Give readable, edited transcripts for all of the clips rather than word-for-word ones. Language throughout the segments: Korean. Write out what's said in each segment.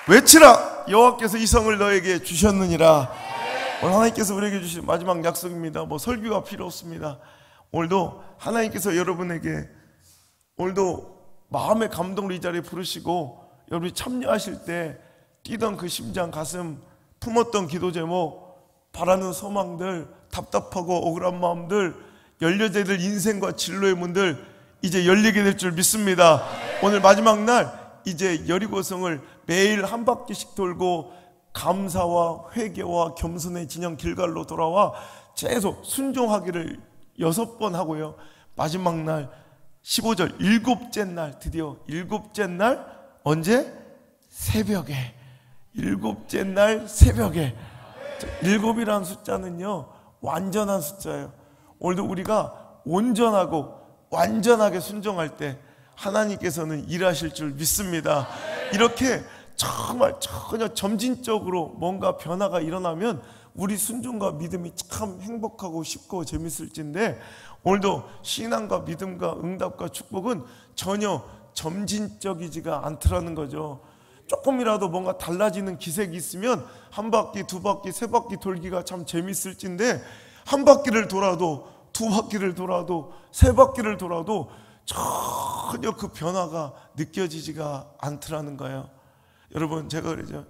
외치라 여호와께서 이 성을 너에게 주셨느니라. 오늘 하나님께서 우리에게 주신 마지막 약속입니다. 뭐 설교가 필요 없습니다. 오늘도 하나님께서 여러분에게 오늘도 마음의 감동으로 이 자리에 부르시고 여러분이 참여하실 때 뛰던 그 심장 가슴 품었던 기도 제목 바라는 소망들 답답하고 억울한 마음들 열려져야 될 인생과 진로의 문들 이제 열리게 될 줄 믿습니다. 오늘 마지막 날 이제 여리고성을 매일 한 바퀴씩 돌고 감사와 회개와 겸손의 진영 길갈로 돌아와 계속 순종하기를 6번 하고요. 마지막 날 15절 일곱째 날 드디어 일곱째 날 언제? 새벽에 일곱째 날 새벽에 일곱이라는 숫자는요 완전한 숫자예요. 오늘도 우리가 온전하고 완전하게 순종할 때 하나님께서는 일하실 줄 믿습니다. 이렇게 정말 전혀 점진적으로 뭔가 변화가 일어나면 우리 순종과 믿음이 참 행복하고 쉽고 재밌을진데 오늘도 신앙과 믿음과 응답과 축복은 전혀 점진적이지가 않더라는 거죠. 조금이라도 뭔가 달라지는 기색이 있으면 한 바퀴, 두 바퀴, 세 바퀴 돌기가 참 재밌을진데 한 바퀴를 돌아도 두 바퀴를 돌아도 세 바퀴를 돌아도 전혀 그 변화가 느껴지지가 않더라는 거예요. 여러분 제가 그러죠.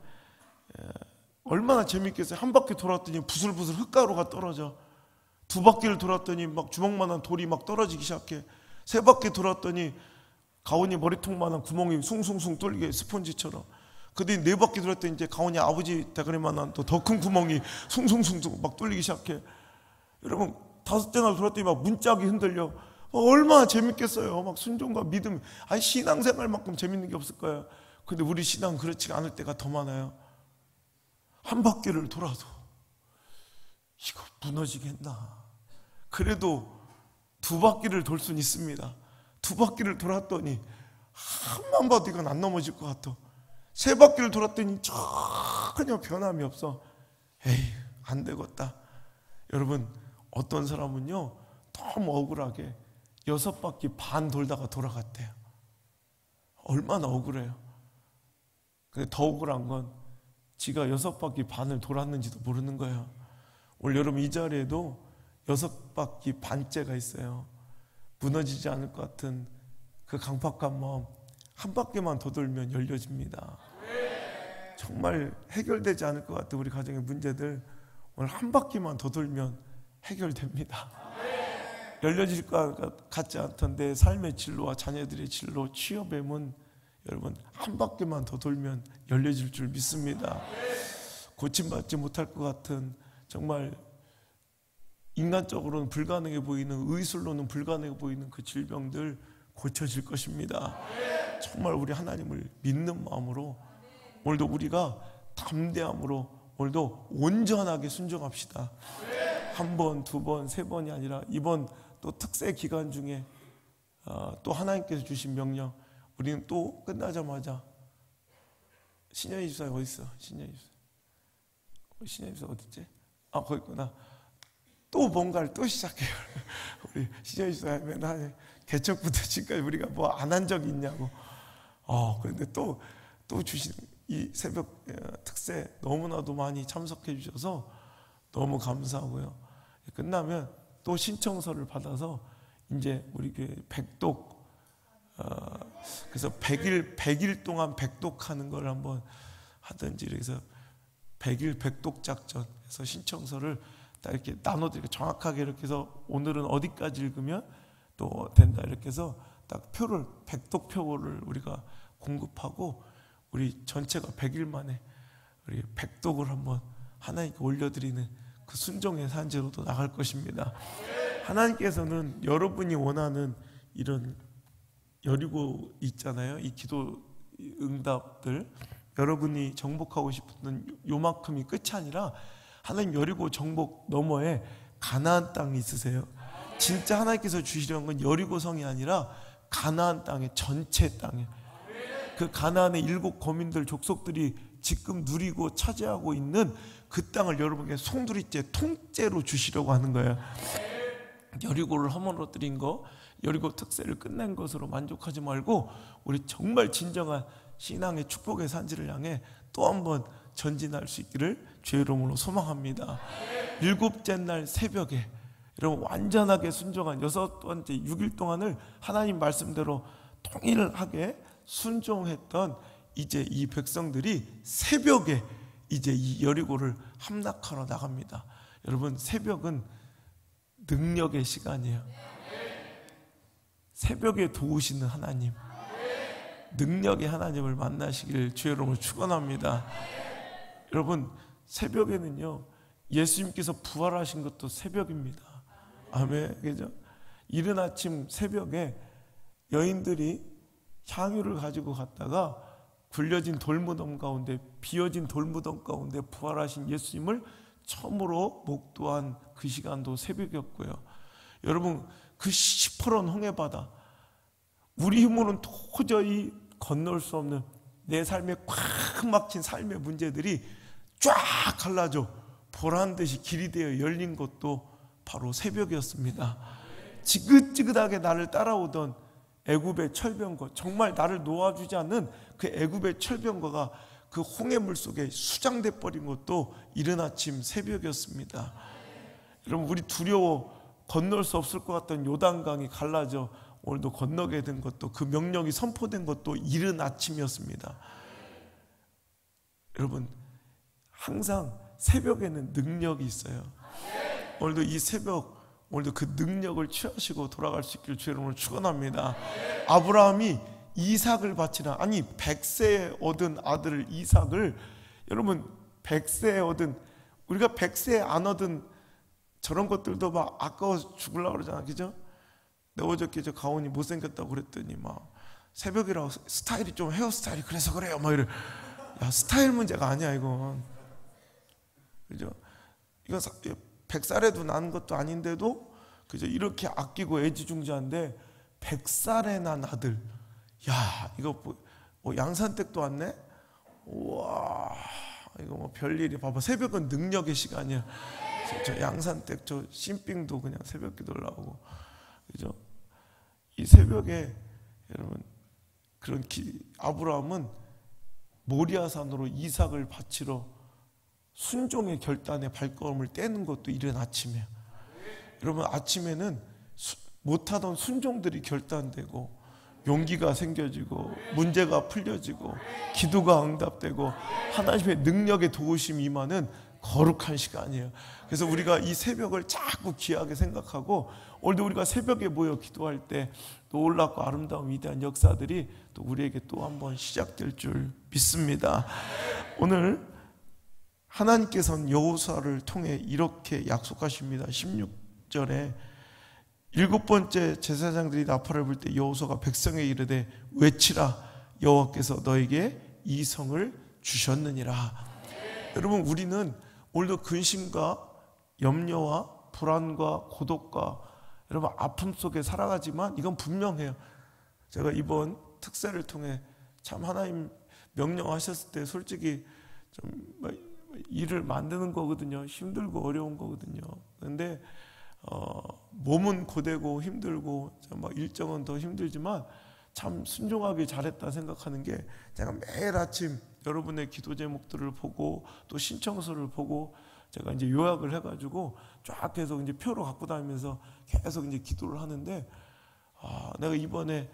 얼마나 재밌겠어요. 한 바퀴 돌았더니 부슬부슬 흙가루가 떨어져. 두 바퀴를 돌았더니 막 주먹만한 돌이 막 떨어지기 시작해. 세 바퀴 돌았더니 가온이 머리통만한 구멍이 숭숭숭 뚫리게 스펀지처럼. 근데 네 바퀴 돌았더니 이제 가온이 아버지 대가리만한 또 더 큰 구멍이 숭숭숭 막 뚫리기 시작해. 여러분 5대나 돌았더니 막 문짝이 흔들려. 얼마나 재밌겠어요. 막 순종과 믿음. 아니 신앙생활만큼 재밌는 게 없을 거예요. 근데 우리 신앙은 그렇지 않을 때가 더 많아요. 한 바퀴를 돌아도 이거 무너지겠나. 그래도 두 바퀴를 돌 수는 있습니다. 두 바퀴를 돌았더니 한만 봐도 이건 안 넘어질 것 같아. 세 바퀴를 돌았더니 전혀 변함이 없어. 에이 안 되겠다. 여러분 어떤 사람은요 너무 억울하게 6바퀴 반 돌다가 돌아갔대요. 얼마나 억울해요. 근데 더 억울한 건 지가 6바퀴 반을 돌았는지도 모르는 거예요. 오늘 여러분 이 자리에도 6바퀴 반째가 있어요. 무너지지 않을 것 같은 그 강팍한 마음 한 바퀴만 더 돌면 열려집니다. 정말 해결되지 않을 것 같은 우리 가정의 문제들 오늘 한 바퀴만 더 돌면 해결됩니다. 열려질 것 같지 않던데 삶의 진로와 자녀들의 진로, 취업의 문 여러분 한 바퀴만 더 돌면 열려질 줄 믿습니다. 고침받지 못할 것 같은 정말 인간적으로는 불가능해 보이는 의술로는 불가능해 보이는 그 질병들 고쳐질 것입니다. 정말 우리 하나님을 믿는 마음으로 오늘도 우리가 담대함으로 오늘도 온전하게 순종합시다. 한 번, 두 번, 세 번이 아니라 이번 또 특세 기간 중에 또 하나님께서 주신 명령 우리는 또 끝나자마자 신현희 집사님 어디 있어? 신현희 집사 어디 있지? 아 거기 있구나. 또 뭔가를 또 시작해요. 우리 신현희 집사님 맨날 개척부터 지금까지 우리가 뭐 안 한 적이 있냐고. 그런데 또 주신 이 새벽 특세 너무나도 많이 참석해 주셔서 너무 감사하고요. 끝나면 또 신청서를 받아서 이제 우리 교회 백독 그래서 100일 동안 백독하는 걸 한번 하든지 그래서 100일 백독 작전 해서 신청서를 딱 이렇게 나눠드리고 정확하게 이렇게 해서 오늘은 어디까지 읽으면 또 된다 이렇게 해서 딱 표를 백독표를 우리가 공급하고 우리 전체가 100일 만에 우리 백독을 한번 하나님께 올려드리는 그 순종의 산재로도 나갈 것입니다. 하나님께서는 여러분이 원하는 이런 여리고 있잖아요. 이 기도 응답들 여러분이 정복하고 싶은 요만큼이 끝이 아니라 하나님 여리고 정복 너머에 가나안 땅이 있으세요. 진짜 하나님께서 주시려는 건 여리고성이 아니라 가나안 땅의 전체 땅에 그 가나안의 7 거민들 족속들이 지금 누리고 차지하고 있는 그 땅을 여러분에게 송두리째 통째로 주시려고 하는 거예요. 여리고를 허물어뜨린 거 여리고 특세를 끝낸 것으로 만족하지 말고 우리 정말 진정한 신앙의 축복의 산지를 향해 또 한번 전진할 수 있기를 주의 이름으로 소망합니다. 일곱째 날 새벽에 여러분 완전하게 순종한 여섯 번째 6일 동안을 하나님 말씀대로 동일하게 순종했던 이제 이 백성들이 새벽에 이제 이 여리고를 함락하러 나갑니다. 여러분 새벽은 능력의 시간이에요. 새벽에 도우시는 하나님, 능력의 하나님을 만나시길 주의 이름으로 축원합니다. 여러분 새벽에는요 예수님께서 부활하신 것도 새벽입니다. 아멘. 그죠? 이른 아침 새벽에 여인들이 향유를 가지고 갔다가 굴려진 돌무덤 가운데, 비어진 돌무덤 가운데 부활하신 예수님을 처음으로 목도한 그 시간도 새벽이었고요. 여러분 그 시퍼런 홍해바다, 우리 힘으로는 도저히 건널 수 없는 내 삶에 꽉 막힌 삶의 문제들이 쫙 갈라져 보란듯이 길이 되어 열린 것도 바로 새벽이었습니다. 지긋지긋하게 나를 따라오던 애굽의 철병거, 정말 나를 놓아주지 않는 그 애굽의 철병거가 그 홍해물 속에 수장돼 버린 것도 이른 아침 새벽이었습니다. 여러분 우리 두려워 건널 수 없을 것 같던 요단강이 갈라져 오늘도 건너게 된 것도, 그 명령이 선포된 것도 이른 아침이었습니다. 여러분 항상 새벽에는 능력이 있어요. 오늘도 이 새벽, 오늘도 그 능력을 취하시고 돌아갈 수 있기를 주의 이름으로 축원합니다. 아브라함이 이삭을 바치라, 아니 100세에 얻은 아들 이삭을, 여러분 100세에 얻은, 우리가 100세에 안 얻은 저런 것들도 막 아까워서 죽으려고 그러잖아, 그죠? 내가 어저께 저 가온이 못생겼다고 그랬더니 막 새벽이라고 스타일이 좀, 헤어스타일이 그래서 그래요 막 이래. 야, 스타일 문제가 아니야 이건, 그죠? 이건 100살에도 난 것도 아닌데도 그죠? 이렇게 아끼고 애지중지한데 100살에 난 아들, 야 이거 뭐 양산댁도 왔네? 우와 이거 뭐 별일이. 봐봐, 새벽은 능력의 시간이야. 저 양산댁 저 신빙도 그냥 새벽 기도를 나오고, 그죠? 이 새벽에 여러분 그런 아브라함은 모리아산으로 이삭을 바치러 순종의 결단의 발걸음을 떼는 것도 이른 아침이에요. 여러분 아침에는 못하던 순종들이 결단되고 용기가 생겨지고 문제가 풀려지고 기도가 응답되고 하나님의 능력의 도우심이 임하는 거룩한 시간이에요. 그래서 우리가 이 새벽을 자꾸 귀하게 생각하고, 오늘도 우리가 새벽에 모여 기도할 때 놀랍고 아름다운 위대한 역사들이 또 우리에게 또 한번 시작될 줄 믿습니다. 오늘 하나님께서는 여호수아를 통해 이렇게 약속하십니다. 16절에 일곱 번째 제사장들이 나팔을 불 때 여호수아가 백성에 이르되 외치라, 여호와께서 너에게 이 성을 주셨느니라. 여러분 우리는 오늘도 근심과 염려와 불안과 고독과 여러분 아픔 속에 살아가지만 이건 분명해요. 제가 이번 특세를 통해 참 하나님 명령하셨을 때 솔직히 좀 일을 만드는 거거든요. 힘들고 어려운 거거든요. 근데 몸은 고되고 힘들고 막 일정은 더 힘들지만 참 순종하기 잘했다 생각하는 게, 제가 매일 아침 여러분의 기도 제목들을 보고 또 신청서를 보고 제가 이제 요약을 해가지고 쫙 계속 이제 표로 갖고 다니면서 계속 이제 기도를 하는데, 내가 이번에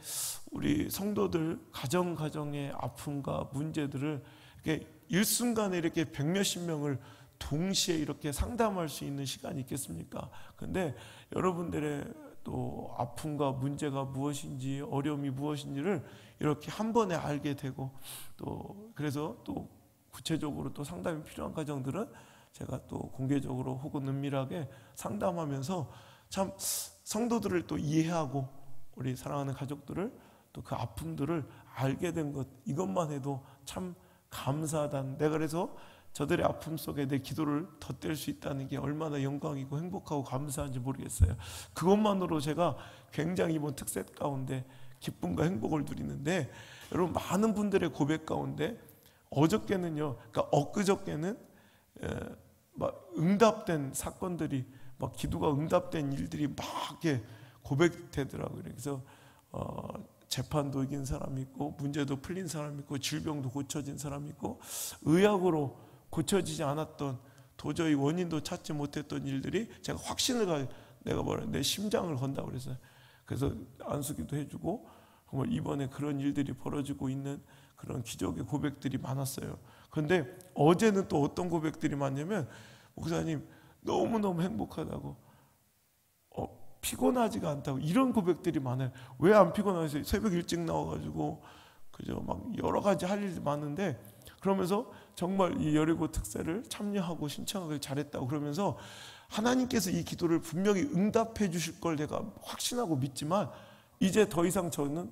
우리 성도들 가정의 아픔과 문제들을 이렇게 일순간에 이렇게 100몇십 명을 동시에 이렇게 상담할 수 있는 시간이 있겠습니까? 근데 여러분들의 또 아픔과 문제가 무엇인지, 어려움이 무엇인지를 이렇게 한 번에 알게 되고, 또 그래서 또 구체적으로 또 상담이 필요한 가정들은 제가 또 공개적으로 혹은 은밀하게 상담하면서 참 성도들을 또 이해하고 우리 사랑하는 가족들을 또 그 아픔들을 알게 된 것, 이것만 해도 참 감사하다는, 내가 그래서 저들의 아픔 속에 내 기도를 덧댈 수 있다는 게 얼마나 영광이고 행복하고 감사한지 모르겠어요. 그것만으로 제가 굉장히 이번 특세 가운데 기쁨과 행복을 누리는데, 여러분 많은 분들의 고백 가운데 어저께는요, 그러니까 엊그저께는 막 응답된 사건들이, 막 기도가 응답된 일들이 막 이렇게 고백되더라고요. 그래서 재판도 이긴 사람이 있고, 문제도 풀린 사람이 있고, 질병도 고쳐진 사람이 있고, 의학으로 고쳐지지 않았던, 도저히 원인도 찾지 못했던 일들이 제가 확신을 가지고, 내가 내 심장을 건다고 그랬어요. 그래서 안수기도 해주고, 정말 이번에 그런 일들이 벌어지고 있는 그런 기적의 고백들이 많았어요. 그런데 어제는 또 어떤 고백들이 많냐면, 목사님 너무너무 행복하다고, 피곤하지가 않다고, 이런 고백들이 많아요. 왜 안 피곤하세요? 새벽 일찍 나와가지고 그죠, 막 여러 가지 할 일이 많은데, 그러면서 정말 이 여리고 특세를 참여하고 신청하기 잘했다고 그러면서 하나님께서 이 기도를 분명히 응답해 주실 걸 내가 확신하고 믿지만, 이제 더 이상 저는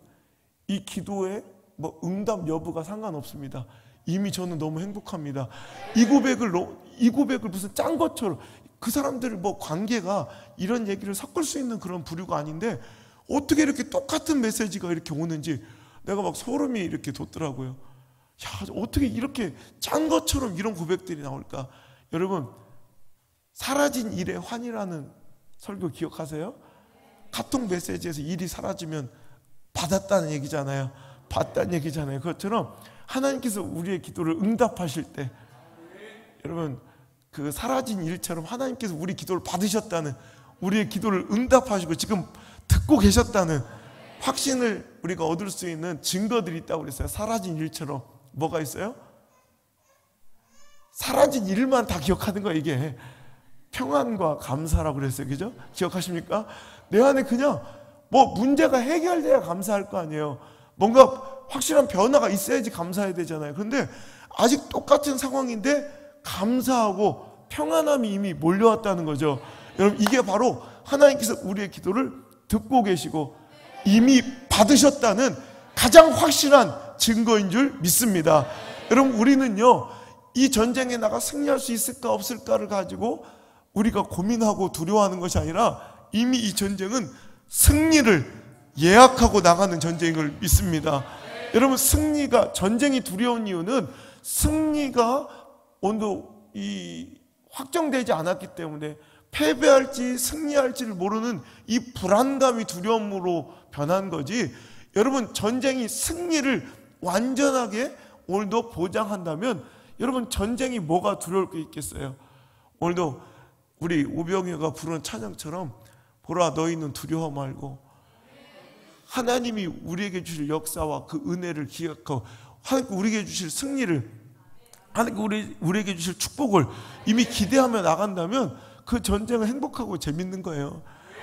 이 기도에 뭐 응답 여부가 상관없습니다. 이미 저는 너무 행복합니다. 이 고백을 무슨 짠 것처럼, 그 사람들 뭐 관계가 이런 얘기를 섞을 수 있는 그런 부류가 아닌데 어떻게 이렇게 똑같은 메시지가 이렇게 오는지 내가 막 소름이 이렇게 돋더라고요. 야, 어떻게 이렇게 짠 것처럼 이런 고백들이 나올까? 여러분, 사라진 일의 환이라는 설교 기억하세요? 카톡 메시지에서 일이 사라지면 받았다는 얘기잖아요. 받다는 얘기잖아요. 그것처럼 하나님께서 우리의 기도를 응답하실 때, 여러분, 그 사라진 일처럼 하나님께서 우리 기도를 받으셨다는, 우리의 기도를 응답하시고 지금 듣고 계셨다는 확신을 우리가 얻을 수 있는 증거들이 있다고 그랬어요. 사라진 일처럼. 뭐가 있어요? 사라진 일만 다 기억하는 거야. 이게 평안과 감사라고 그랬어요. 그죠? 기억하십니까? 내 안에 그냥 뭐 문제가 해결돼야 감사할 거 아니에요. 뭔가 확실한 변화가 있어야지 감사해야 되잖아요. 그런데 아직 똑같은 상황인데 감사하고 평안함이 이미 몰려왔다는 거죠. 여러분, 이게 바로 하나님께서 우리의 기도를 듣고 계시고 이미 받으셨다는 가장 확실한 증거인 줄 믿습니다. 여러분, 우리는요, 이 전쟁에 나가 승리할 수 있을까 없을까를 가지고 우리가 고민하고 두려워하는 것이 아니라 이미 이 전쟁은 승리를 예약하고 나가는 전쟁을 믿습니다. 여러분, 전쟁이 두려운 이유는 승리가 온도 확정되지 않았기 때문에 패배할지 승리할지를 모르는 이 불안감이 두려움으로 변한 거지, 여러분, 전쟁이 승리를 완전하게 오늘도 보장한다면 여러분, 전쟁이 뭐가 두려울 게 있겠어요? 오늘도 우리 오병이어가 부르는 찬양처럼, 보라 너희는 두려워 말고, 하나님이 우리에게 주실 역사와 그 은혜를 기억하고 하나님께 우리에게 주실 승리를, 하나님께 우리에게 주실 축복을 이미 기대하며 나간다면 그 전쟁은 행복하고 재밌는 거예요.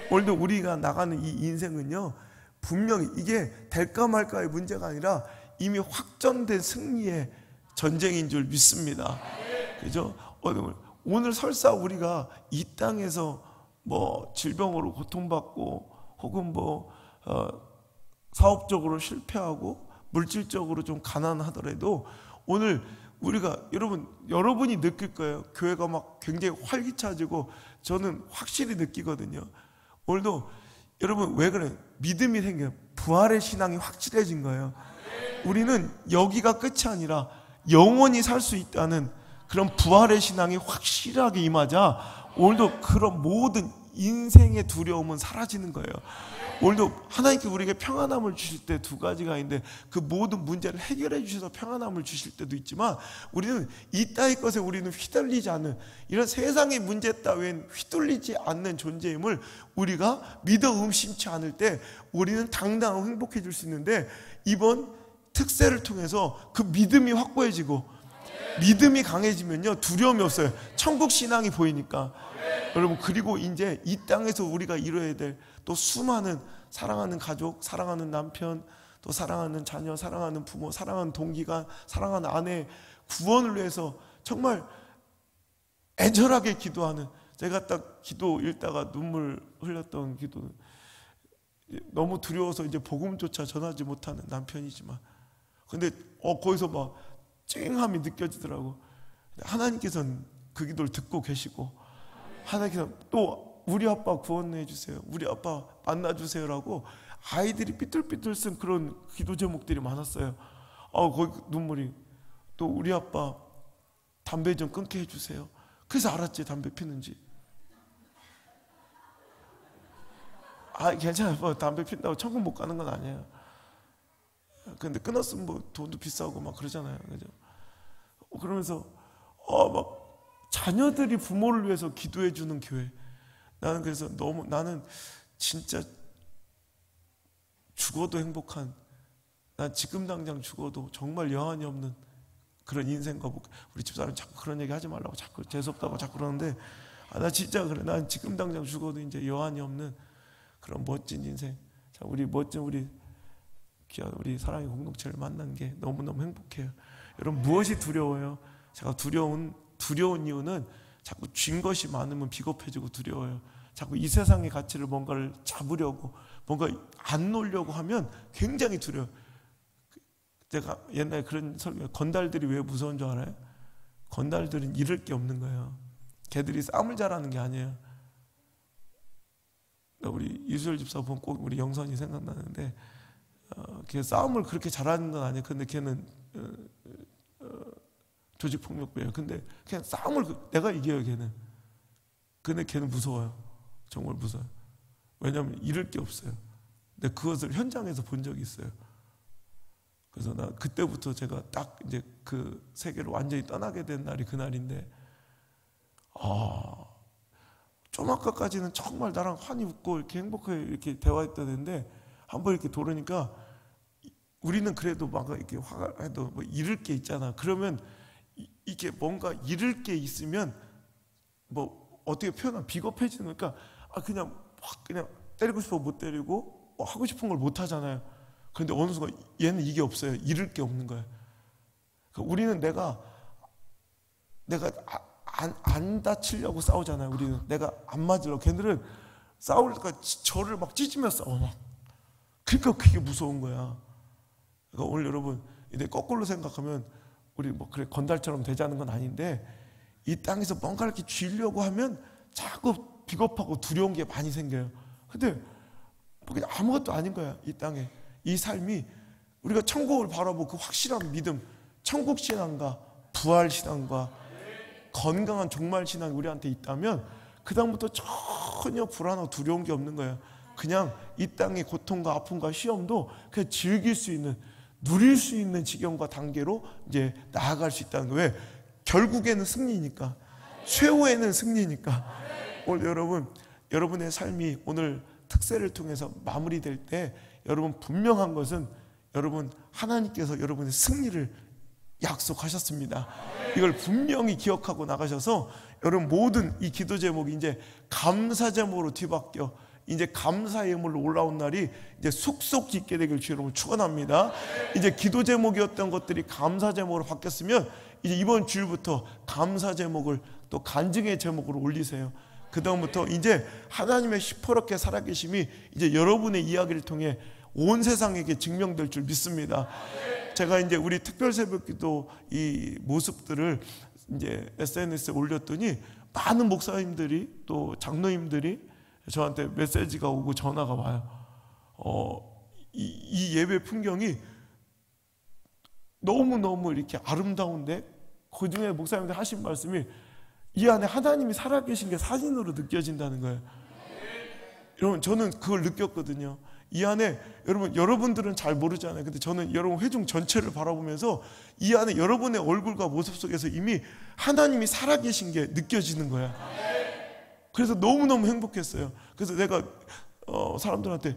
오늘도 우리가 나가는 이 인생은요, 분명히 이게 될까 말까의 문제가 아니라 이미 확정된 승리의 전쟁인 줄 믿습니다. 그죠? 오늘 설사 우리가 이 땅에서 뭐 질병으로 고통받고 혹은 사업적으로 실패하고 물질적으로 좀 가난하더라도 오늘 우리가, 여러분이 느낄 거예요. 교회가 막 굉장히 활기차지고 저는 확실히 느끼거든요. 오늘도 여러분, 왜 그래요? 믿음이 생겨요. 부활의 신앙이 확실해진 거예요. 우리는 여기가 끝이 아니라 영원히 살 수 있다는 그런 부활의 신앙이 확실하게 임하자 오늘도 그런 모든 인생의 두려움은 사라지는 거예요. 오늘도 하나님께 우리에게 평안함을 주실 때 두 가지가 있는데, 그 모든 문제를 해결해 주셔서 평안함을 주실 때도 있지만, 우리는 이 따위 것에 우리는 휘둘리지 않는, 이런 세상의 문제 따위엔 휘둘리지 않는 존재임을 우리가 믿어 의심치 않을 때 우리는 당당하고 행복해질 수 있는데, 이번 특세를 통해서 그 믿음이 확고해지고 믿음이 강해지면요, 두려움이 없어요. 천국 신앙이 보이니까. 여러분, 그리고 이제 이 땅에서 우리가 이뤄야 될 또 수많은 사랑하는 가족, 사랑하는 남편, 또 사랑하는 자녀, 사랑하는 부모, 사랑하는 동기간, 사랑하는 아내 구원을 위해서 정말 애절하게 기도하는, 제가 딱 기도 읽다가 눈물 흘렸던 기도는, 너무 두려워서 이제 복음조차 전하지 못하는 남편이지만, 근데 거기서 막 찡함이 느껴지더라고. 하나님께서는 그 기도를 듣고 계시고, 하나님께서 또 우리 아빠 구원해 주세요, 우리 아빠 만나 주세요라고 아이들이 삐뚤삐뚤 쓴 그런 기도 제목들이 많았어요. 거기 눈물이, 또 우리 아빠 담배 좀 끊게 해주세요. 그래서 알았지, 담배 피는지. 괜찮아요. 담배 핀다고 천국 못 가는 건 아니에요. 근데 끊었으면 뭐 돈도 비싸고 막 그러잖아요. 그죠? 그러면서 막 자녀들이 부모를 위해서 기도해 주는 교회. 나는 그래서 나는 진짜 죽어도 행복한, 난 지금 당장 죽어도 정말 여한이 없는 그런 인생과 우리 집사람 자꾸 그런 얘기 하지 말라고 자꾸 재수없다고 자꾸 그러는데 나 진짜 그래. 난 지금 당장 죽어도 이제 여한이 없는 그런 멋진 인생. 자, 우리 멋진 귀한 우리 사랑의 공동체를 만난 게 너무너무 행복해요. 여러분 무엇이 두려워요? 제가 두려운 이유는 자꾸 쥔 것이 많으면 비겁해지고 두려워요. 자꾸 이 세상의 가치를 뭔가를 잡으려고 뭔가 안 놓으려고 하면 굉장히 두려워요. 제가 옛날에 그런 설교, 건달들이 왜 무서운 줄 알아요? 건달들은 잃을 게 없는 거예요. 걔들이 싸움을 잘하는 게 아니에요. 우리 이수열 집사 보면 꼭 우리 영선이 생각나는데 걔 싸움을 그렇게 잘하는 건 아니에요. 근데 걔는 조직폭력배예요. 근데 그냥 싸움을 내가 이겨요. 걔는. 근데 걔는 무서워요. 정말 무서워요. 왜냐하면 잃을 게 없어요. 근데 그것을 현장에서 본 적이 있어요. 그래서 나 그때부터 제가 딱 이제 그 세계를 완전히 떠나게 된 날이 그날인데, 좀 아까까지는 정말 나랑 환히 웃고 이렇게 행복하게 이렇게 대화했던 애인데 한번 이렇게 돌으니까 우리는 그래도 막 이렇게 화가 해도 뭐 잃을 게 있잖아. 그러면 이게 뭔가 잃을 게 있으면 뭐 어떻게 표현하면 비겁해지는 거니까 그냥 확 그냥 때리고 싶어 못 때리고 하고 싶은 걸 못 하잖아요. 그런데 어느 순간 얘는 이게 없어요. 잃을 게 없는 거예요. 그러니까 우리는 내가 안 다치려고 싸우잖아요. 우리는 내가 안 맞으려고. 걔들은 싸우니까 저를 막 찢으면서 싸워 막. 그러니까 그게 무서운 거야. 그러니까 오늘 여러분 이제 거꾸로 생각하면 우리 뭐 그래 건달처럼 되자는 건 아닌데 이 땅에서 뭔가 이렇게 쥐려고 하면 자꾸 비겁하고 두려운 게 많이 생겨요. 근데 뭐 그냥 아무것도 아닌 거야. 이 땅에 이 삶이 우리가 천국을 바라보고 그 확실한 믿음, 천국 신앙과 부활 신앙과 건강한 종말 신앙이 우리한테 있다면 그 다음부터 전혀 불안하고 두려운 게 없는 거예요. 그냥 이 땅의 고통과 아픔과 시험도 그냥 즐길 수 있는, 누릴 수 있는 지경과 단계로 이제 나아갈 수 있다는 거예요. 왜? 결국에는 승리니까. 최후에는 승리니까. 오늘 여러분의 삶이 오늘 특세를 통해서 마무리될 때 여러분 분명한 것은 여러분 하나님께서 여러분의 승리를 약속하셨습니다. 이걸 분명히 기억하고 나가셔서 여러분 모든 이 기도 제목이 이제 감사 제목으로 뒤바뀌어 이제 감사의 예물로 올라온 날이 이제 속속 짓게 되길 주 여러분 축원합니다. 이제 기도 제목이었던 것들이 감사 제목으로 바뀌었으면 이제 이번 주일부터 감사 제목을 또 간증의 제목으로 올리세요. 그 다음부터 이제 하나님의 시퍼렇게 살아계심이 이제 여러분의 이야기를 통해 온 세상에게 증명될 줄 믿습니다. 제가 이제 우리 특별 새벽기도 이 모습들을 이제 SNS에 올렸더니 많은 목사님들이 또 장로님들이 저한테 메시지가 오고 전화가 와요. 이 예배 풍경이 너무너무 이렇게 아름다운데 그 중에 목사님들 하신 말씀이 이 안에 하나님이 살아계신 게 사진으로 느껴진다는 거예요. 여러분 저는 그걸 느꼈거든요. 이 안에 여러분들은 잘 모르잖아요. 근데 저는 여러분 회중 전체를 바라보면서 이 안에 여러분의 얼굴과 모습 속에서 이미 하나님이 살아계신 게 느껴지는 거야. 그래서 너무너무 행복했어요. 그래서 내가 사람들한테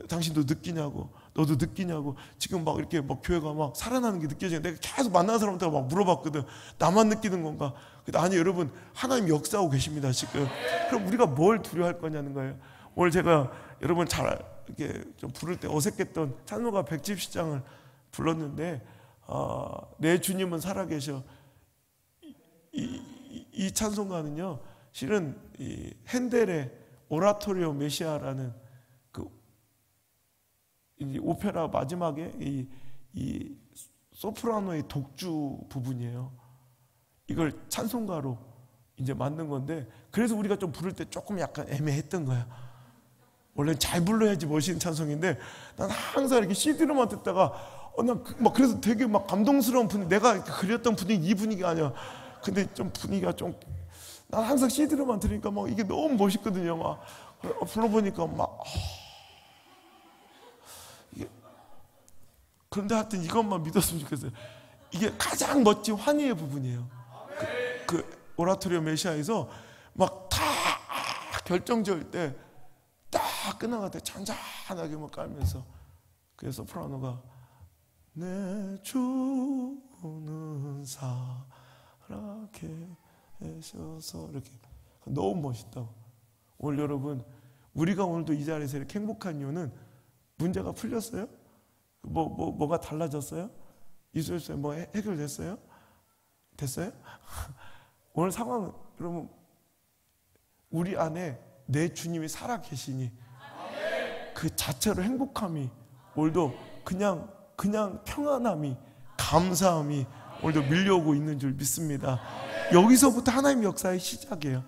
당신도 느끼냐고, 너도 느끼냐고, 지금 막 이렇게 막 교회가 막 살아나는 게 느껴지는데 내가 계속 만나는 사람한테 막 물어봤거든. 나만 느끼는 건가? 근데 아니 여러분 하나님 역사하고 계십니다 지금. 그럼 우리가 뭘 두려워할 거냐는 거예요. 오늘 제가 여러분 잘 이렇게 좀 부를 때 어색했던 찬송가 170장을 불렀는데 내 주님은 살아계셔. 이 찬송가는요 실은 이 핸델의 오라토리오 메시아라는 그 오페라 마지막에 이 소프라노의 독주 부분이에요. 이걸 찬송가로 이제 만든 건데 그래서 우리가 좀 부를 때 조금 약간 애매했던 거야. 원래 잘 불러야지 멋있는 찬송인데 난 항상 이렇게 CD로만 듣다가 난 막 그래서 되게 막 감동스러운 분위기, 내가 그렸던 분위기 이 분위기가 아니야. 근데 좀 분위기가 좀 난 항상 CD로만 들으니까 막 이게 너무 멋있거든요. 막 불러보니까 막 이게 그런데 하여튼 이것만 믿었으면 좋겠어요. 이게 가장 멋진 환희의 부분이에요. 그 오라토리오 메시아에서 막 다 결정지을 때 딱 끝나갈 때 잔잔하게 막 깔면서, 그래서 소프라노가 내 주는 살아계 하셔서, 이렇게 너무 멋있다고. 오늘 여러분, 우리가 오늘도 이 자리에서 이렇게 행복한 이유는 문제가 풀렸어요? 뭐가 달라졌어요? 이수했어요? 뭐 해결됐어요? 됐어요? 오늘 상황은 여러분, 우리 안에 내 주님이 살아계시니 그 자체로 행복함이, 오늘도 그냥 평안함이, 감사함이 오늘도 밀려오고 있는 줄 믿습니다. 여기서부터 하나님 역사의 시작이에요.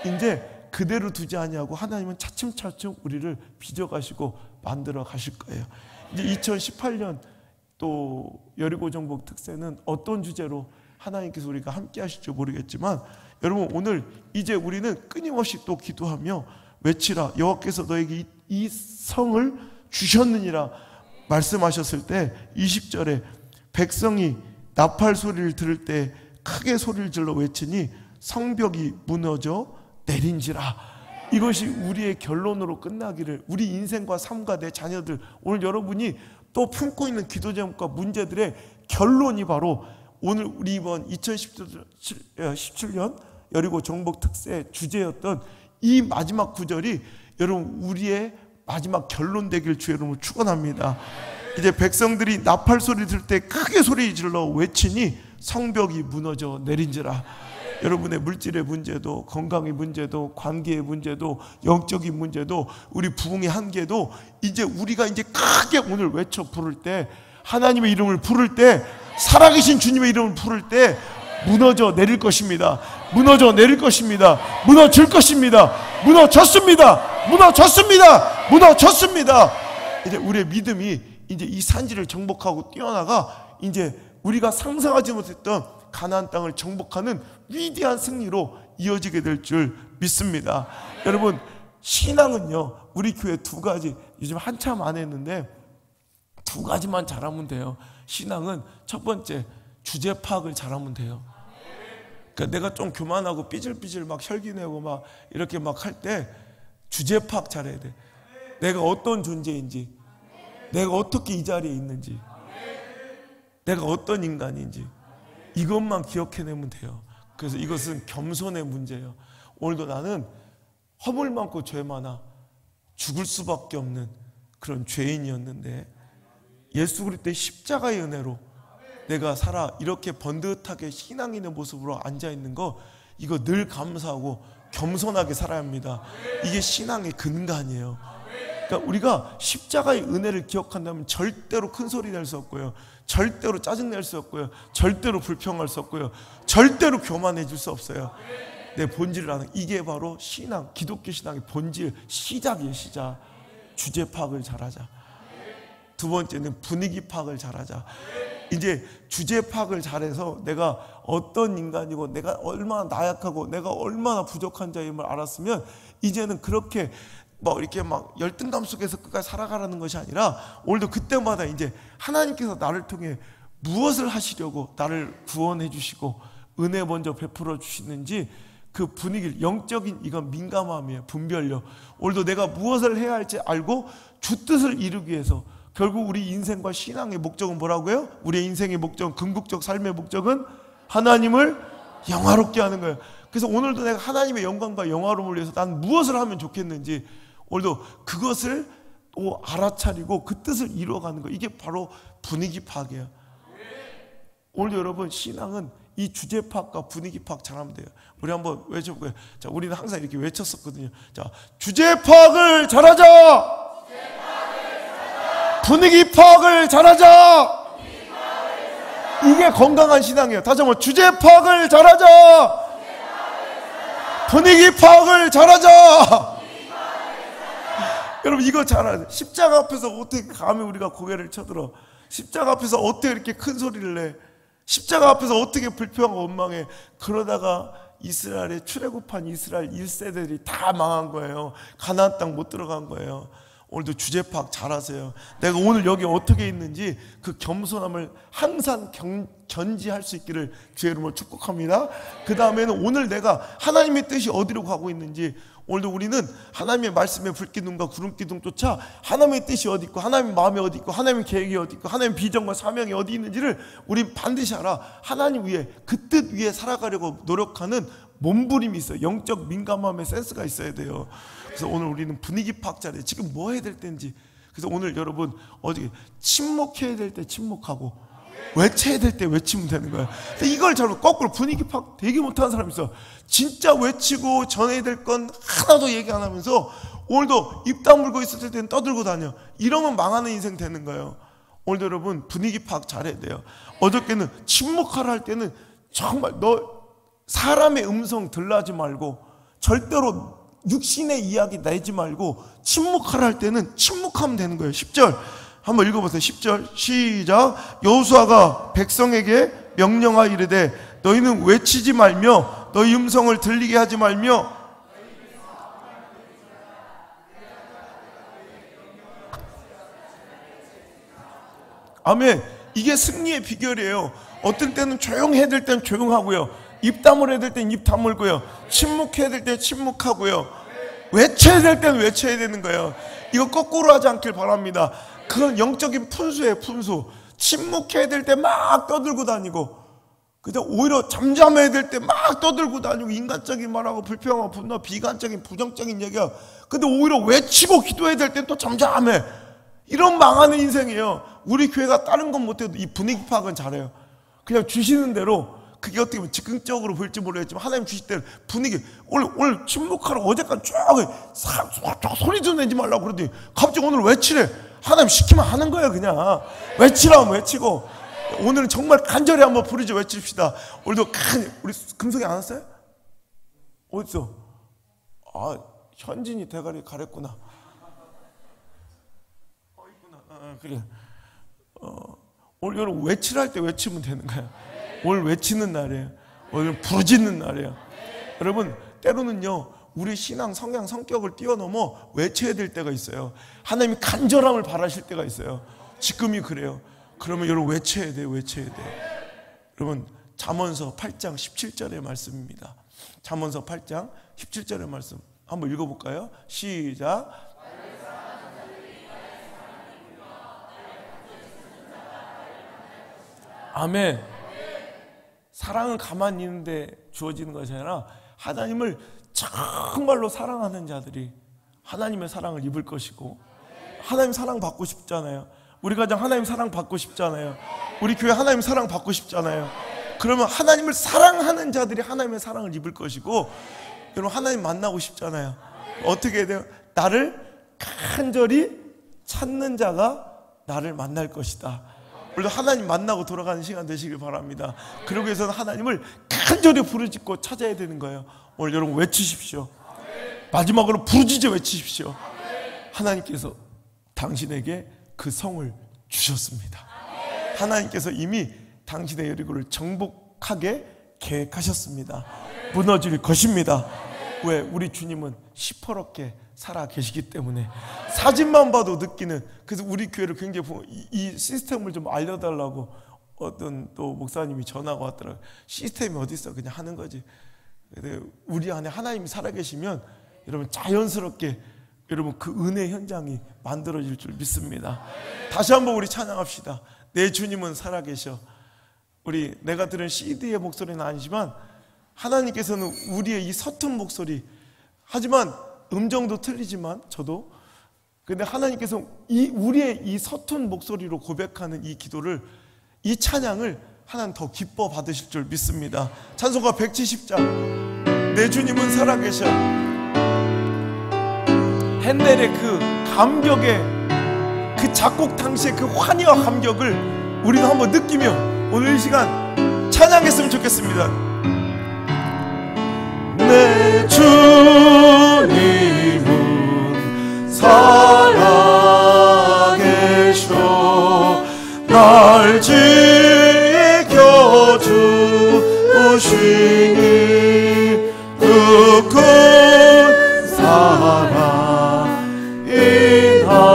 이제 그대로 두지 아니하고 하나님은 차츰차츰 우리를 빚어가시고 만들어 가실 거예요. 이제 2018년 또 여리고 정복 특세는 어떤 주제로 하나님께서 우리가 함께 하실지 모르겠지만, 여러분 오늘 이제 우리는 끊임없이 또 기도하며 외치라. 여호와께서 너에게 이 성을 주셨느니라 말씀하셨을 때 20절에 백성이 나팔 소리를 들을 때 크게 소리를 질러 외치니 성벽이 무너져 내린지라. 이것이 우리의 결론으로 끝나기를, 우리 인생과 삶과 내 자녀들, 오늘 여러분이 또 품고 있는 기도 제목과 문제들의 결론이 바로 오늘 우리 이번 2017년 여리고 정복 특세 주제였던 이 마지막 구절이 여러분 우리의 마지막 결론 되길 주의 이름으로 축원합니다. 이제 백성들이 나팔 소리 들을 때 크게 소리 질러 외치니 성벽이 무너져 내린지라. 여러분의 물질의 문제도, 건강의 문제도, 관계의 문제도, 영적인 문제도, 우리 부흥의 한계도 이제 우리가 이제 크게 오늘 외쳐 부를 때, 하나님의 이름을 부를 때, 살아계신 주님의 이름을 부를 때 무너져 내릴 것입니다. 무너져 내릴 것입니다. 무너질 것입니다. 무너졌습니다. 무너졌습니다. 무너졌습니다. 이제 우리의 믿음이 이제 이 산지를 정복하고 뛰어나가 이제 우리가 상상하지 못했던 가나안 땅을 정복하는 위대한 승리로 이어지게 될 줄 믿습니다. 여러분, 신앙은요, 우리 교회 두 가지, 요즘 한참 안 했는데 두 가지만 잘하면 돼요. 신앙은 첫 번째, 주제 파악을 잘하면 돼요. 그러니까 내가 좀 교만하고 삐질삐질 막 혈기내고 막 이렇게 막 할 때 주제 파악 잘해야 돼. 내가 어떤 존재인지, 내가 어떻게 이 자리에 있는지, 내가 어떤 인간인지, 이것만 기억해내면 돼요. 그래서 이것은 겸손의 문제예요. 오늘도 나는 허물 많고 죄 많아 죽을 수밖에 없는 그런 죄인이었는데, 예수 그리스도의 십자가의 은혜로 내가 살아 이렇게 번듯하게 신앙인의 모습으로 앉아있는 거, 이거 늘 감사하고 겸손하게 살아야 합니다. 이게 신앙의 근간이에요. 그러니까 우리가 십자가의 은혜를 기억한다면 절대로 큰 소리 낼 수 없고요, 절대로 짜증낼 수 없고요, 절대로 불평할 수 없고요, 절대로 교만해질 수 없어요. 내 본질을 아는, 이게 바로 신앙, 기독교 신앙의 본질, 시작이에요. 시작. 주제 파악을 잘하자. 두 번째는 분위기 파악을 잘하자. 이제 주제 파악을 잘해서 내가 어떤 인간이고, 내가 얼마나 나약하고, 내가 얼마나 부족한 자임을 알았으면, 이제는 그렇게 뭐 이렇게 막 열등감 속에서 끝까지 살아가라는 것이 아니라, 오늘도 그때마다 이제 하나님께서 나를 통해 무엇을 하시려고 나를 구원해 주시고 은혜 먼저 베풀어 주시는지 그 분위기를, 영적인 이건 민감함이에요. 분별력. 오늘도 내가 무엇을 해야 할지 알고 주 뜻을 이루기 위해서, 결국 우리 인생과 신앙의 목적은 뭐라고요? 우리의 인생의 목적은, 궁극적 삶의 목적은 하나님을 영화롭게 하는 거예요. 그래서 오늘도 내가 하나님의 영광과 영화로움을 위해서 난 무엇을 하면 좋겠는지, 오늘도 그것을 또 알아차리고 그 뜻을 이루어가는 거, 이게 바로 분위기 파악이에요. 오늘 여러분, 신앙은 이 주제 파악과 분위기 파악 잘하면 돼요. 우리 한번 외쳐볼까요? 자, 우리는 항상 이렇게 외쳤었거든요. 자, 주제 파악을 잘하자. 분위기 파악을 잘하자. 이게 건강한 신앙이에요. 다시 한번, 주제 파악을 잘하자. 분위기 파악을 잘하자. 여러분, 이거 잘해야 돼. 십자가 앞에서 어떻게 감히 우리가 고개를 쳐들어? 십자가 앞에서 어떻게 이렇게 큰 소리를 내? 십자가 앞에서 어떻게 불평하고 원망해? 그러다가 이스라엘의 출애굽한 이스라엘 1세대들이 다 망한 거예요. 가나안 땅 못 들어간 거예요. 오늘도 주제 파악 잘하세요. 내가 오늘 여기 어떻게 있는지 그 겸손함을 항상 견지할 수 있기를 주의 이름으로 축복합니다. 그 다음에는 오늘 내가 하나님의 뜻이 어디로 가고 있는지, 오늘도 우리는 하나님의 말씀의 불기둥과 구름기둥 쫓아 하나님의 뜻이 어디 있고 하나님의 마음이 어디 있고 하나님의 계획이 어디 있고 하나님의 비전과 사명이 어디 있는지를 우리 반드시 알아. 하나님 위에, 그 뜻 위에 살아가려고 노력하는 몸부림이 있어요. 영적 민감함의 센스가 있어야 돼요. 그래서 오늘 우리는 분위기 파악자래. 지금 뭐 해야 될 때인지. 그래서 오늘 여러분 어디 침묵해야 될 때 침묵하고 외쳐야 될 때 외치면 되는 거야. 근데 이걸 잘못 거꾸로 분위기 파악 되게 못하는 사람이 있어. 진짜 외치고 전해야 될 건 하나도 얘기 안 하면서 오늘도 입 다물고 있을 때는 떠들고 다녀. 이러면 망하는 인생 되는 거예요. 오늘도 여러분 분위기 파악 잘해야 돼요. 어저께는 침묵하라 할 때는 정말 너 사람의 음성 들라지 말고 절대로 육신의 이야기 내지 말고 침묵하라 할 때는 침묵하면 되는 거예요. 10절 한번 읽어보세요. 10절 시작. 여호수아가 백성에게 명령하여 이르되 너희는 외치지 말며 너희 음성을 들리게 하지 말며 아멘. 이게 승리의 비결이에요. 어떤 때는 조용해야 될 때는 조용하고요, 입 다물어야 될 때는 입 다물고요, 침묵해야 될 때는 침묵하고요, 외쳐야 될 때는 외쳐야 되는 거예요. 이거 거꾸로 하지 않길 바랍니다. 그건 영적인 푼수예요. 푼수. 침묵해야 될 때 막 떠들고 다니고, 그죠? 오히려 잠잠해야 될 때 막 떠들고 다니고 인간적인 말하고 불평하고 분노, 비관적인 부정적인 얘기야. 근데 오히려 외치고 기도해야 될 땐 또 잠잠해. 이런 망하는 인생이에요. 우리 교회가 다른 건 못해도 이 분위기 파악은 잘해요. 그냥 주시는 대로, 그게 어떻게 보면 즉흥적으로 보일지 모르겠지만 하나님 주실 때 분위기, 오늘 침묵하라고 어제까지 쫙 소리도 내지 말라고 그러더니 갑자기 오늘 외치래. 하나님 시키면 하는 거예요. 그냥 외치라면 외치고. 오늘은 정말 간절히 한번 부르죠. 외칩시다. 오늘도 우리 금속이 안 왔어요? 어딨어? 아, 현진이 대가리 가랬구나. 있구나. 그래. 오늘 여러분 외치라 할 때 외치면 되는 거야. 오늘 외치는 날이에요. 오늘 부르짖는 날이에요. 여러분 때로는요, 우리 신앙, 성향, 성격을 뛰어넘어 외쳐야 될 때가 있어요. 하나님이 간절함을 바라실 때가 있어요. 지금이 그래요. 그러면 여러분 외쳐야 돼요. 외쳐야 돼요. 여러분 잠언서 8장 17절의 말씀입니다. 잠언서 8장 17절의 말씀 한번 읽어볼까요? 시작. 아멘. 사랑은 가만히 있는데 주어지는 것이 아니라 하나님을 정말로 사랑하는 자들이 하나님의 사랑을 입을 것이고, 하나님 사랑 받고 싶잖아요. 우리 가정 하나님 사랑 받고 싶잖아요. 우리 교회 하나님 사랑 받고 싶잖아요. 그러면 하나님을 사랑하는 자들이 하나님의 사랑을 입을 것이고, 여러분 하나님 만나고 싶잖아요. 어떻게 해야 돼요? 나를 간절히 찾는 자가 나를 만날 것이다. 우리도 하나님 만나고 돌아가는 시간 되시길 바랍니다. 그러기 위해서는 하나님을 간절히 부르짖고 찾아야 되는 거예요. 오늘 여러분 외치십시오. 마지막으로 부르짖어 외치십시오. 하나님께서 당신에게 그 성을 주셨습니다. 하나님께서 이미 당신의 여리고를 정복하게 계획하셨습니다. 무너질 것입니다. 왜? 우리 주님은 시퍼렇게 살아 계시기 때문에. 사진만 봐도 느끼는. 그래서 우리 교회를 굉장히 이 시스템을 좀 알려달라고 어떤 또 목사님이 전화가 왔더라고요. 시스템이 어디 있어? 그냥 하는 거지. 우리 안에 하나님이 살아계시면 여러분 자연스럽게 여러분 그 은혜 현장이 만들어질 줄 믿습니다. 다시 한번 우리 찬양합시다. 내 주님은 살아계셔. 우리 내가 들은 CD의 목소리는 아니지만 하나님께서는 우리의 이 서툰 목소리, 하지만 음정도 틀리지만 저도, 근데 하나님께서 우리의 이 서툰 목소리로 고백하는 이 기도를, 이 찬양을 하나님 더 기뻐 받으실 줄 믿습니다. 찬송가 170장 내 주님은 살아계셔. 핸델의 그 감격의 그 작곡 당시의 그 환희와 감격을 우리도 한번 느끼며 오늘 이 시간 찬양했으면 좋겠습니다. 내 주님은 살아계셔. 날 지켜주시니 그 큰 사랑 인하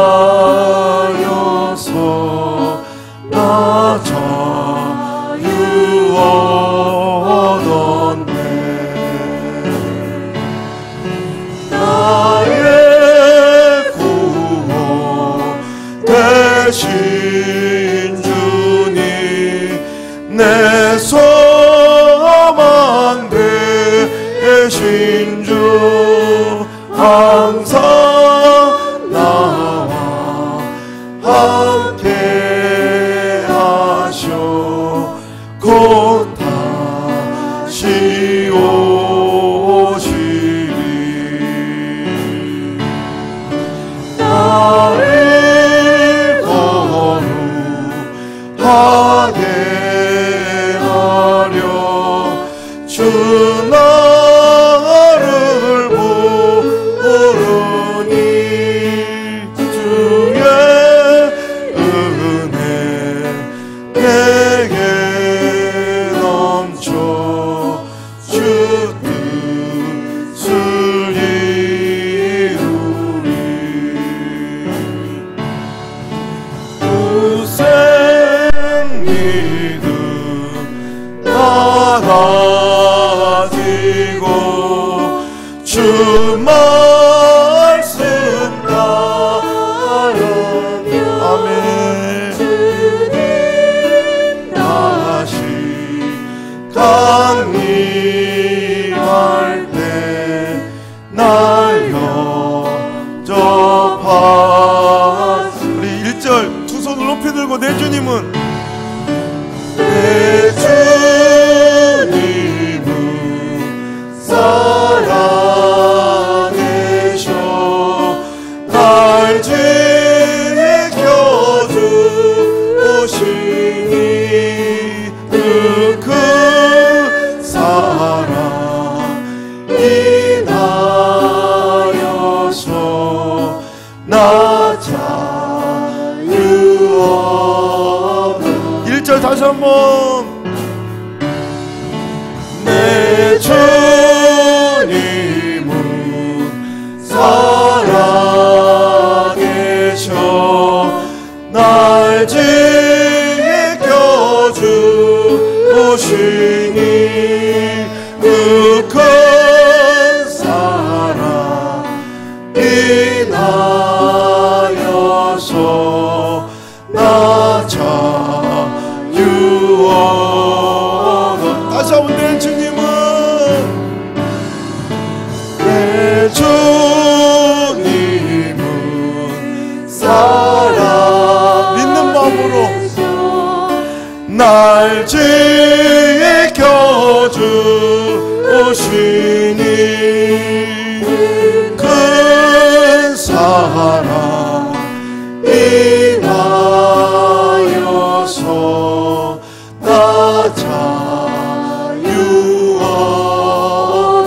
나를 부르니 주의 은혜 내게 넘쳐 주 뜻을 이루리. 굳센 믿음 가지고 주 말씀 따르며 아멘 주님 다시 강림할 때 날 영접하. 우리 1절 두 손을 높이 들고 내 주님은 내 주님은 살아계셔 날 지켜주시니 그 큰 사랑이 나여서 나 자유하네. 1절 다시 한번 내 주님은 살아계셔 날 지켜주시니 그 큰 사랑이 나여서 나 자유하네. 다시 한번 내 주님은 내 주님은 살아 믿는 마음으로 날 지켜주시니 큰 사랑이 나여서 나 자유하네.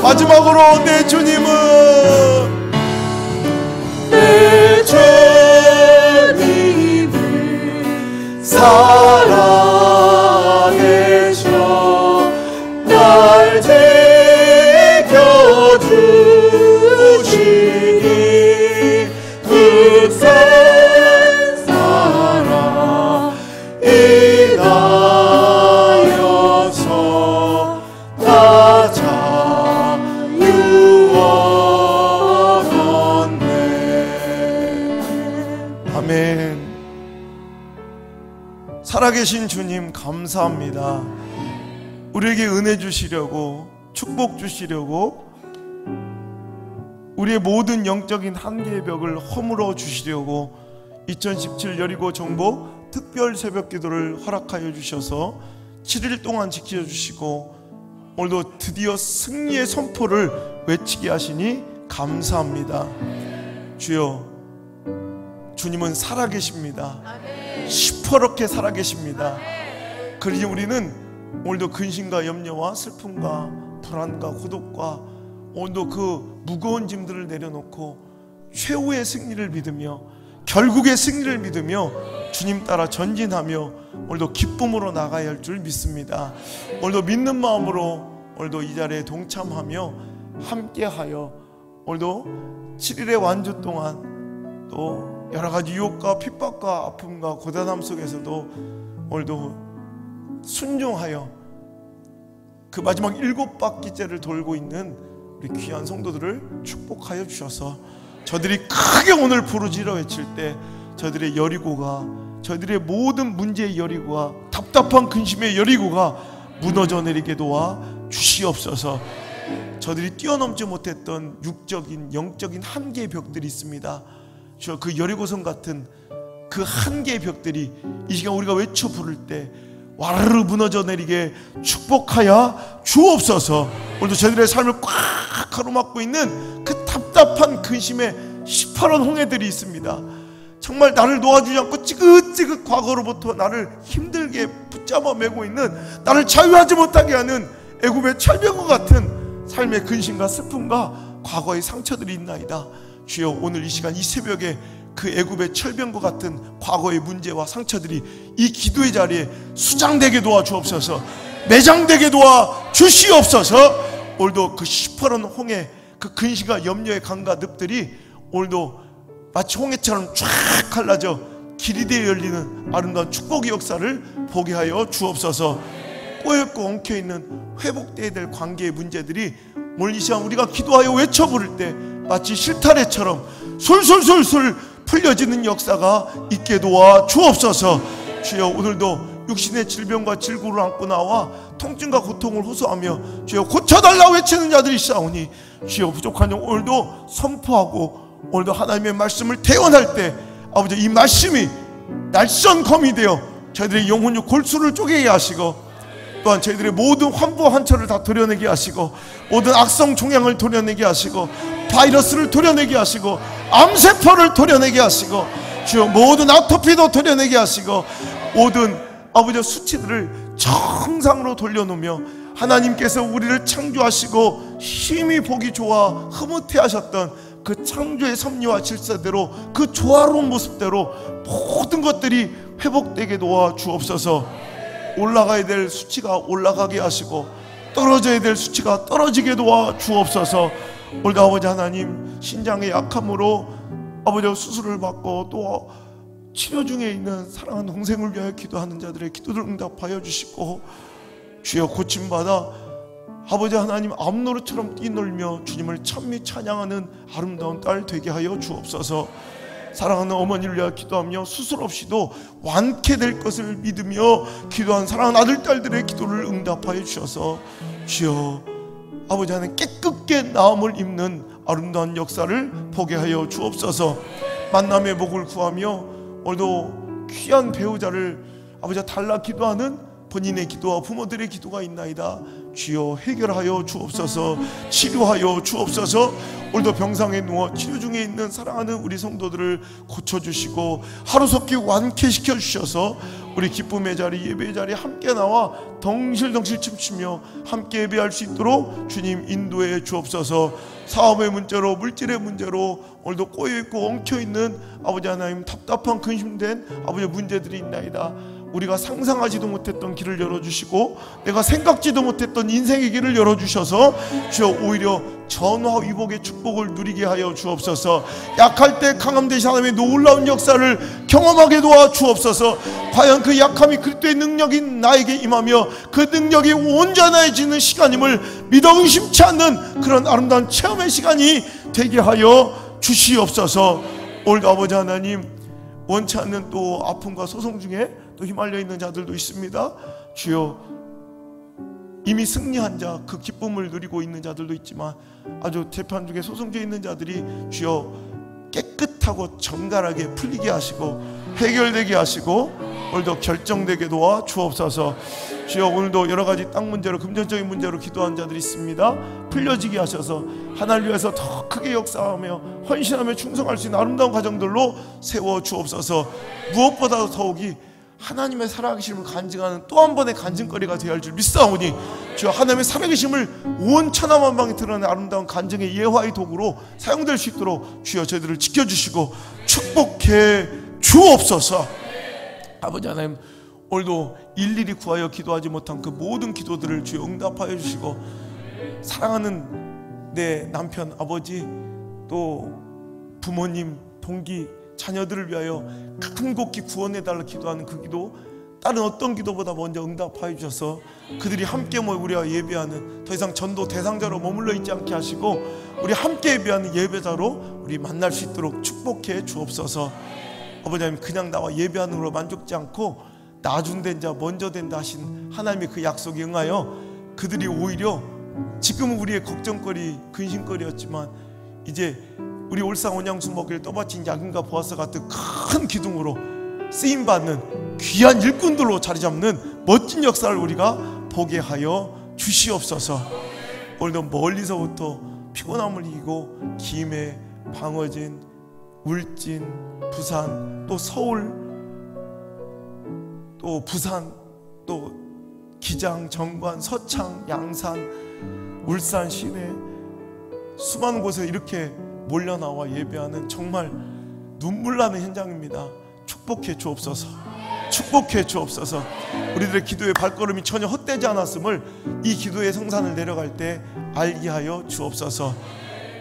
마지막으로 내 주님은 내 주님은 살아계셔 날 지켜주시니 그 큰 사랑이 나여서 나 자유하네. 아멘. 살아계신 주님 감사합니다. 우리에게 은혜 주시려고 축복 주시려고 우리의 모든 영적인 한계의 벽을 허물어 주시려고 2017 여리고 정복 특별 새벽 기도를 허락하여 주셔서 7일 동안 지켜주시고 오늘도 드디어 승리의 선포를 외치게 하시니 감사합니다. 주여, 주님은 살아계십니다. 시퍼렇게 살아계십니다. 그러니 우리는 오늘도 근심과 염려와 슬픔과 불안과 고독과 오늘도 그 무거운 짐들을 내려놓고 최후의 승리를 믿으며 결국의 승리를 믿으며 주님 따라 전진하며 오늘도 기쁨으로 나가야 할 줄 믿습니다. 오늘도 믿는 마음으로 오늘도 이 자리에 동참하며 함께하여 오늘도 7일의 완주 동안 또 여러가지 유혹과 핍박과 아픔과 고단함 속에서도 오늘도 순종하여 그 마지막 7바퀴째를 돌고 있는 우리 귀한 성도들을 축복하여 주셔서 저들이 크게 오늘 부르짖어 외칠 때 저들의 여리고가, 저들의 모든 문제의 여리고가, 답답한 근심의 여리고가 무너져 내리게 도와 주시옵소서. 저들이 뛰어넘지 못했던 육적인 영적인 한계의 벽들이 있습니다. 주여, 그 여리고성 같은 그 한계의 벽들이 이 시간 우리가 외쳐 부를 때 와르르 무너져 내리게 축복하여 주옵소서. 오늘도 저들의 삶을 꽉 가로막고 있는 그 답답한 근심의 시퍼런 홍해들이 있습니다. 정말 나를 놓아주지 않고 찌긋찌긋 과거로부터 나를 힘들게 붙잡아 매고 있는, 나를 자유하지 못하게 하는 애굽의 철병과 같은 삶의 근심과 슬픔과 과거의 상처들이 있나이다. 주여, 오늘 이 시간 이 새벽에 그 애굽의 철병과 같은 과거의 문제와 상처들이 이 기도의 자리에 수장되게 도와주옵소서. 매장되게 도와주시옵소서. 오늘도 그 시퍼런 홍해, 그 근심과 염려의 강과 늪들이 오늘도 마치 홍해처럼 쫙 갈라져 길이 되어 열리는 아름다운 축복의 역사를 보게 하여 주옵소서. 꼬였고 엉켜있는 회복되어야 될 관계의 문제들이 오늘 이 시간 우리가 기도하여 외쳐 부를 때 마치 실타래처럼 솔솔솔솔 풀려지는 역사가 있게 도와 주옵소서. 주여, 오늘도 육신의 질병과 질고를 안고 나와 통증과 고통을 호소하며 주여 고쳐달라고 외치는 자들이 있사오니 주여, 부족한 영 오늘도 선포하고 오늘도 하나님의 말씀을 대언할 때 아버지, 이 말씀이 날선 검이 되어 저희들의 영혼의 골수를 쪼개게 하시고, 또한 저희들의 모든 환부와 환처를 다 도려내게 하시고, 모든 악성 종양을 도려내게 하시고, 바이러스를 도려내게 하시고, 암세포를 도려내게 하시고, 주여 모든 아토피도 도려내게 하시고, 모든 아버지 수치들을 정상으로 돌려놓으며 하나님께서 우리를 창조하시고 힘이 보기 좋아 흐뭇해 하셨던 그 창조의 섭리와 질서대로, 그 조화로운 모습대로 모든 것들이 회복되게 도와 주옵소서. 올라가야 될 수치가 올라가게 하시고 떨어져야 될 수치가 떨어지게 도와 주옵소서. 오늘도 아버지 하나님, 신장의 약함으로 아버지 수술을 받고 또 치료 중에 있는 사랑하는 동생을 위하여 기도하는 자들의 기도를 응답하여 주시고, 주여 고침받아 아버지 하나님 암노루처럼 뛰놀며 주님을 찬미 찬양하는 아름다운 딸 되게 하여 주옵소서. 사랑하는 어머니를 위하여 기도하며 수술 없이도 완쾌될 것을 믿으며 기도한 사랑하는 아들 딸들의 기도를 응답하여 주셔서 주여 아버지 하나님 깨끗게 나음을 입는 아름다운 역사를 보게 하여 주옵소서. 만남의 복을 구하며 오늘도 귀한 배우자를 아버지 달라 기도하는 본인의 기도와 부모들의 기도가 있나이다. 주여 해결하여 주옵소서. 치료하여 주옵소서. 오늘도 병상에 누워 치료 중에 있는 사랑하는 우리 성도들을 고쳐주시고 하루속히 완쾌시켜 주셔서 우리 기쁨의 자리, 예배의 자리에 함께 나와 덩실덩실 춤추며 함께 예배할 수 있도록 주님 인도해 주옵소서. 사업의 문제로, 물질의 문제로 오늘도 꼬여있고 엉켜있는 아버지 하나님 답답한 근심된 아버지 문제들이 있나이다. 우리가 상상하지도 못했던 길을 열어주시고 내가 생각지도 못했던 인생의 길을 열어주셔서 주여 오히려 전화위복의 축복을 누리게 하여 주옵소서. 약할 때 강함 되신 하나님의 놀라운 역사를 경험하게 도와 주옵소서. 과연 그 약함이 그리스도의 능력인 나에게 임하며 그 능력이 온전해지는 시간임을 믿어 의심치 않는 그런 아름다운 체험의 시간이 되게 하여 주시옵소서. 오늘도 아버지 하나님 원치 않는 또 아픔과 소송 중에 또 휘말려 있는 자들도 있습니다. 주여 이미 승리한 자, 그 기쁨을 누리고 있는 자들도 있지만 아주 재판 중에 소송 중에 있는 자들이 주여 깨끗하고 정갈하게 풀리게 하시고 해결되게 하시고 오늘도 결정되게 도와 주옵소서. 주여 오늘도 여러가지 땅 문제로, 금전적인 문제로 기도한 자들이 있습니다. 풀려지게 하셔서 하나님을 위해서 더 크게 역사하며 헌신하며 충성할 수 있는 아름다운 가정들로 세워 주옵소서. 무엇보다도 더욱이 하나님의 살아계심을 간증하는 또 한 번의 간증거리가 되어야 할 줄 믿사오니 주여 하나님의 살아계심을 온 천하만방에 드러낸 아름다운 간증의 예화의 도구로 사용될 수 있도록 주여 저희들을 지켜주시고 축복해 주옵소서. 아버지 하나님 오늘도 일일이 구하여 기도하지 못한 그 모든 기도들을 주여 응답하여 주시고 사랑하는 내 남편, 아버지 또 부모님, 동기, 자녀들을 위하여 간곡히 구원해달라 기도하는 그 기도 다른 어떤 기도보다 먼저 응답하여 주셔서 그들이 함께 모여 우리와 예배하는 더 이상 전도 대상자로 머물러 있지 않게 하시고 우리 함께 예배하는 예배자로 우리 만날 수 있도록 축복해 주옵소서. 아버지 하나님 그냥 나와 예배하는 걸로 만족지 않고 나중된 자 먼저 된다 하신 하나님의 그 약속에 응하여 그들이 오히려 지금은 우리의 걱정거리, 근심거리였지만 이제 우리 올상 온양수 먹기를 떠받친 야긴과 보아스 같은 큰 기둥으로 쓰임받는 귀한 일꾼들로 자리잡는 멋진 역사를 우리가 보게 하여 주시옵소서. 오늘도 멀리서부터 피곤함을 이기고 김해, 방어진, 울진, 부산 또 서울 또 부산 또 기장, 정관, 서창, 양산, 울산, 시내 수많은 곳에 이렇게 몰려나와 예배하는 정말 눈물 나는 현장입니다. 축복해 주옵소서. 축복해 주옵소서. 우리들의 기도의 발걸음이 전혀 헛되지 않았음을 이 기도의 성산을 내려갈 때 알게 하여 주옵소서.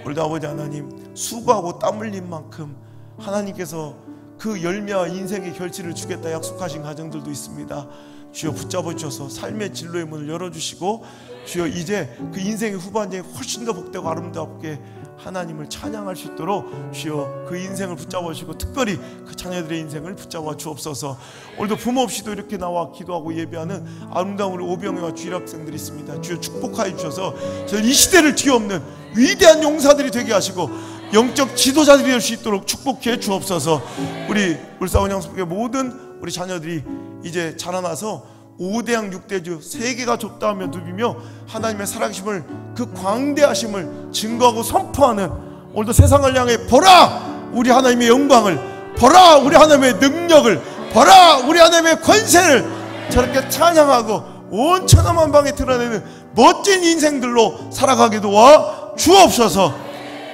우리도 아버지 하나님, 수고하고 땀 흘린 만큼 하나님께서 그 열매와 인생의 결실을 주겠다 약속하신 가정들도 있습니다. 주여 붙잡아 주셔서 삶의 진로의 문을 열어주시고, 주여 이제 그 인생의 후반기에 훨씬 더 복되고 아름답게 하나님을 찬양할 수 있도록 주여 그 인생을 붙잡아 주시고, 특별히 그 자녀들의 인생을 붙잡아 주옵소서. 오늘도 부모 없이도 이렇게 나와 기도하고 예배하는 아름다운 우리 오병이와 주일학생들이 있습니다. 주여 축복하여 주셔서 이 시대를 뒤엎는 위대한 용사들이 되게 하시고 영적 지도자들이 될 수 있도록 축복해 주옵소서. 우리 울산 양수국의 모든 우리 자녀들이 이제 자라나서 5대양 6대주 세계가 좁다 하며 누비며 하나님의 살아계심을, 그 광대하심을 증거하고 선포하는, 오늘도 세상을 향해 보라 우리 하나님의 영광을, 보라 우리 하나님의 능력을, 보라 우리 하나님의 권세를 저렇게 찬양하고 온 천하만방에 드러내는 멋진 인생들로 살아가게 도와 주옵소서.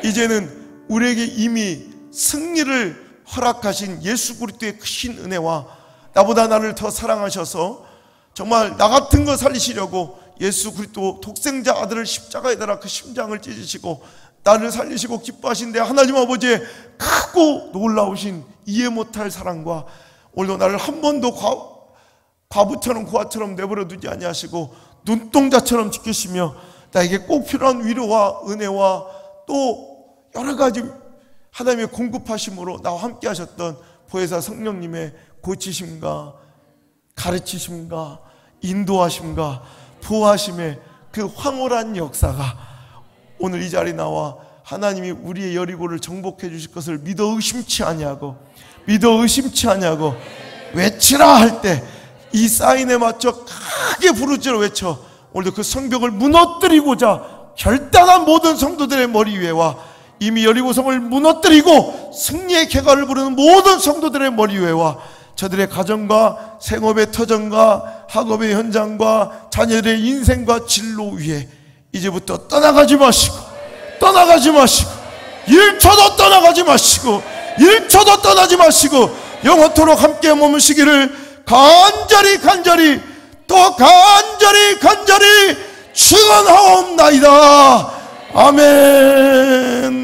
이제는 우리에게 이미 승리를 허락하신 예수 그리스도의 크신 은혜와 나보다 나를 더 사랑하셔서 정말 나 같은 거 살리시려고 예수 그리스도 독생자 아들을 십자가에 달아 그 심장을 찢으시고 나를 살리시고 기뻐하신데, 하나님 아버지의 크고 놀라우신 이해 못할 사랑과 오늘도 나를 한 번도 과부처럼 고아처럼 내버려 두지 아니하시고 눈동자처럼 지키시며 나에게 꼭 필요한 위로와 은혜와 또 여러 가지 하나님의 공급하심으로 나와 함께 하셨던 보혜사 성령님의 고치심과 가르치심과 인도하심과 보호하심의 그 황홀한 역사가 오늘 이 자리에 나와 하나님이 우리의 여리고를 정복해 주실 것을 믿어 의심치 아니하고 외치라 할 때 이 사인에 맞춰 크게 부르짖어 외쳐 오늘도 그 성벽을 무너뜨리고자 결단한 모든 성도들의 머리 위에와 이미 여리고성을 무너뜨리고 승리의 쾌거를 부르는 모든 성도들의 머리 위에와 저들의 가정과 생업의 터전과 학업의 현장과 자녀들의 인생과 진로 위에 이제부터 떠나가지 마시고 1초도 떠나가지 마시고 1초도 떠나지 마시고 영원토록 함께 머무시기를 간절히 축원하옵나이다. 아멘.